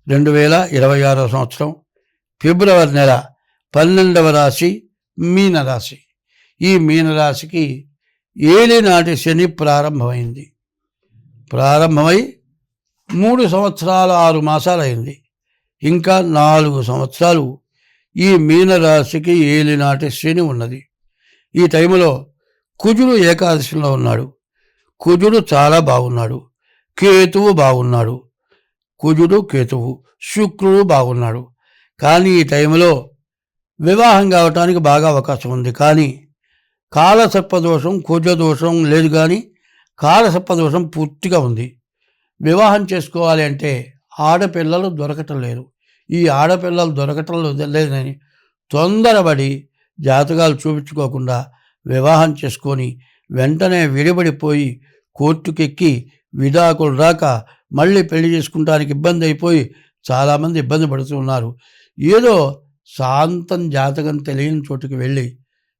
2026 సంవత్సరం ఫిబ్రవరి నెల 12వ రాశి మీనరాశి. ఈ మీనరాశికి ఏలినాటి శని ప్రారంభమై 3 సంవత్సరాలు 6 మాసాలు అయింది. ఇంకా 4 సంవత్సరాలు ఈ మీనరాశికి ఏలినాటి శని ఉన్నది. ఈ టైంలో కుజుడు ఏకాదశిలో ఉన్నాడు. కుజుడు చాలా బాగున్నాడు. కేతువు బాగున్నాడు. కుజుడు కేతువు శుక్రుడు బాగున్నాడు. కానీ ఈ టైంలో వివాహం కావటానికి బాగా అవకాశం ఉంది. కానీ కాలసర్పదోషం కుజదోషం లేదు, కానీ కాలసర్పదోషం పూర్తిగా ఉంది. వివాహం చేసుకోవాలి అంటే ఆడపిల్లలు దొరకటం లేదు. ఈ ఆడపిల్లలు దొరకటం లేదని తొందరపడి జాతకాలు చూపించుకోకుండా వివాహం చేసుకొని వెంటనే విడిపడిపోయి కోర్టుకెక్కి విడాకులు రాక మళ్ళీ పెళ్లి చేసుకుంటానికి ఇబ్బంది అయిపోయి చాలామంది ఇబ్బంది పడుతున్నారు. ఏదో శాంతం జాతకం తెలియని చోటుకి వెళ్ళి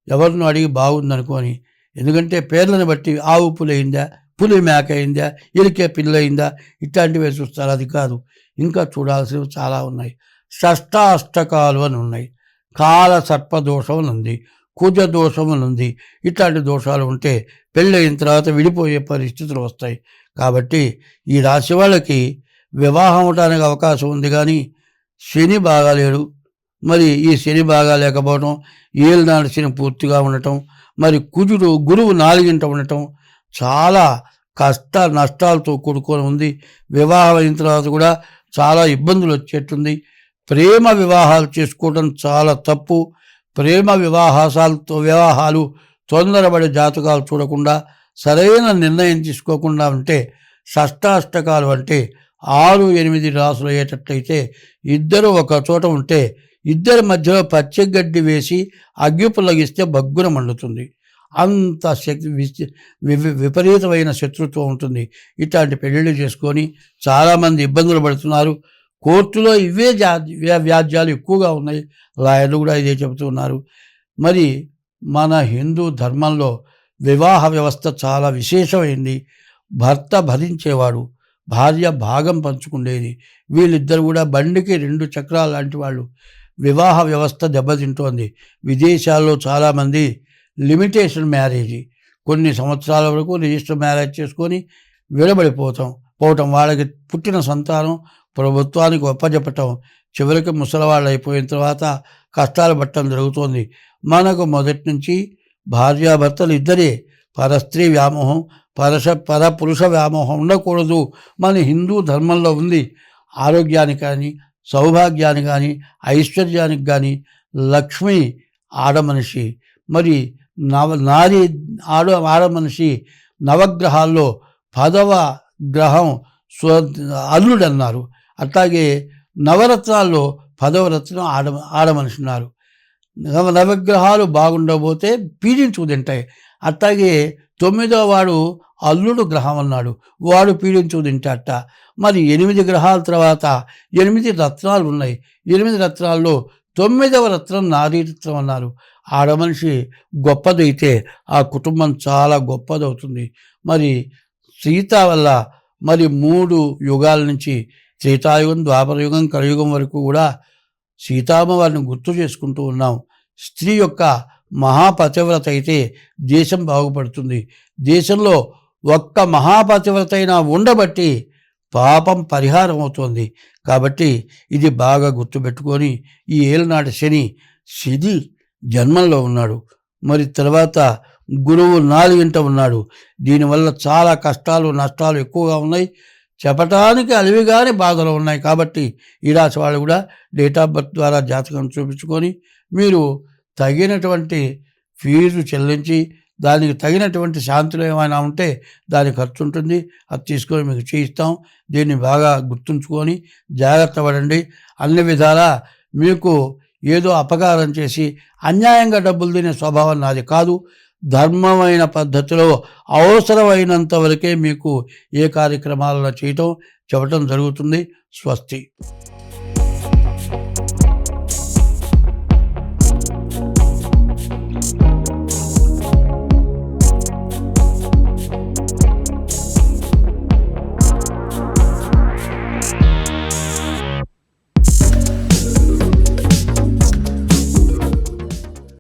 ఎవరినో అడిగి బాగుందనుకొని, ఎందుకంటే పేర్లను బట్టి ఆవు పులైందా, పులి మేక అయిందా, ఎలికే పిల్ల అయిందా, ఇట్లాంటివే చూస్తారు. అది కాదు, ఇంకా చూడాల్సినవి చాలా ఉన్నాయి. షష్టాష్టకాలు అని ఉన్నాయి. కాల సర్పదోషం అని ఉంది, కుజ దోషం అని ఉంది. ఇట్లాంటి దోషాలు ఉంటే పెళ్ళయిన తర్వాత విడిపోయే పరిస్థితులు వస్తాయి. కాబట్టి ఈ రాశి వాళ్ళకి వివాహం అవడానికి అవకాశం ఉంది, కానీ శని బాగాలేడు. మరి ఈ శని బాగా లేకపోవటం, ఏలినాటి శని పూర్తిగా ఉండటం, మరి కుజుడు గురువు 4వ ఉండటం చాలా కష్ట నష్టాలతో కూడుకొని ఉంది. వివాహం అయిన తర్వాత కూడా చాలా ఇబ్బందులు వచ్చేట్టుంది. ప్రేమ వివాహాలు చేసుకోవడం చాలా తప్పు. ప్రేమ వివాహాలు తొందరపడి జాతకాలు చూడకుండా సరైన నిర్ణయం తీసుకోకుండా ఉంటే, షష్టాష్టకాలు అంటే 6, 8 రాసులు అయ్యేటట్లయితే ఇద్దరు ఒక చోట ఉంటే ఇద్దరి మధ్యలో పచ్చిగడ్డి వేసి అగ్గి పుల్లగిస్తే బగ్గున మండుతుంది. అంత విపరీతమైన శత్రుత్వం ఉంటుంది. ఇట్లాంటి పెళ్ళిళ్ళు చేసుకొని చాలామంది ఇబ్బందులు పడుతున్నారు. కోర్టులో ఇవే వ్యాజ్యాలు ఎక్కువగా ఉన్నాయి. లాయర్లు కూడా ఇదే చెబుతున్నారు. మరి మన హిందూ ధర్మంలో వివాహ వ్యవస్థ చాలా విశేషమైంది. భర్త భరించేవాడు, భార్య భాగం పంచుకునేది. వీళ్ళిద్దరు కూడా బండికి 2 చక్రాలు లాంటి వాళ్ళు. వివాహ వ్యవస్థ దెబ్బతింటోంది. విదేశాల్లో చాలామంది లిమిటేషన్ మ్యారేజ్, కొన్ని సంవత్సరాల వరకు రిజిస్టర్ మ్యారేజ్ చేసుకొని విడబడిపోవటం, వాళ్ళకి పుట్టిన సంతానం ప్రభుత్వానికి ఒప్పజెప్పటం, చివరికి ముసలివాళ్ళు అయిపోయిన తర్వాత కష్టాలు పట్టడం జరుగుతోంది. మనకు మొదటి నుంచి భార్యాభర్తలు ఇద్దరే, పరస్త్రీ వ్యామోహం పరపురుష వ్యామోహం ఉండకూడదు. మన హిందూ ధర్మంలో ఉంది. ఆరోగ్యానికి కానీ, సౌభాగ్యానికి కానీ, ఐశ్వర్యానికి కానీ లక్ష్మి ఆడమనిషి, మరి నారి ఆడమనిషి. నవగ్రహాల్లో 10వ గ్రహం అల్లుడు అన్నారు. అట్లాగే నవరత్నాల్లో 10వ రత్నం ఆడమనిషి ఉన్నారు. నవగ్రహాలు బాగుండబోతే పీడించుకు తింటాయి. అట్లాగే 9వ వాడు అల్లుడు గ్రహం అన్నాడు, వాడు పీడించుకు తింటాట. మరి 8 గ్రహాల తర్వాత 8 రత్నాలు ఉన్నాయి. 8 రత్నాల్లో 9వ రత్నం నారీరత్నం అన్నారు. ఆడమనిషి గొప్పదైతే ఆ కుటుంబం చాలా గొప్పదవుతుంది. మరి సీత వల్ల మరి 3 యుగాల నుంచి త్రేతాయుగం, ద్వాపరయుగం, కలియుగం వరకు కూడా సీతామ్మవారిని గుర్తు చేసుకుంటూ ఉన్నాం. స్త్రీ యొక్క మహాపతివ్రత అయితే దేశం బాగుపడుతుంది. దేశంలో ఒక్క మహాపతివ్రత అయినా ఉండబట్టి పాపం పరిహారం అవుతుంది. కాబట్టి ఇది బాగా గుర్తుపెట్టుకొని, ఈ ఏలనాటి శని జన్మంలో ఉన్నాడు. మరి తర్వాత గురువు 4వ ఉన్నాడు. దీనివల్ల చాలా కష్టాలు నష్టాలు ఎక్కువగా ఉన్నాయి. చెప్పటానికి అలివిగానే బాధలు ఉన్నాయి. కాబట్టి ఈ రాశి వాళ్ళు కూడా డేట్ ఆఫ్ బర్త్ ద్వారా జాతకం చూపించుకొని మీరు తగినటువంటి ఫీజు చెల్లించి దానికి తగినటువంటి శాంతులు ఏమైనా ఉంటే దాని ఖర్చు ఉంటుంది, అది తీసుకొని మీకు చేయిస్తాం. దీన్ని బాగా గుర్తుంచుకొని జాగ్రత్త పడండి. అన్ని విధాలా మీకు ఏదో అపకారం చేసి అన్యాయంగా డబ్బులు తినే స్వభావం నాది కాదు. ధర్మమైన పద్ధతిలో అవసరమైనంత వరకే మీకు ఏ కార్యక్రమాలను చేయటం చెప్పటం జరుగుతుంది. స్వస్తి.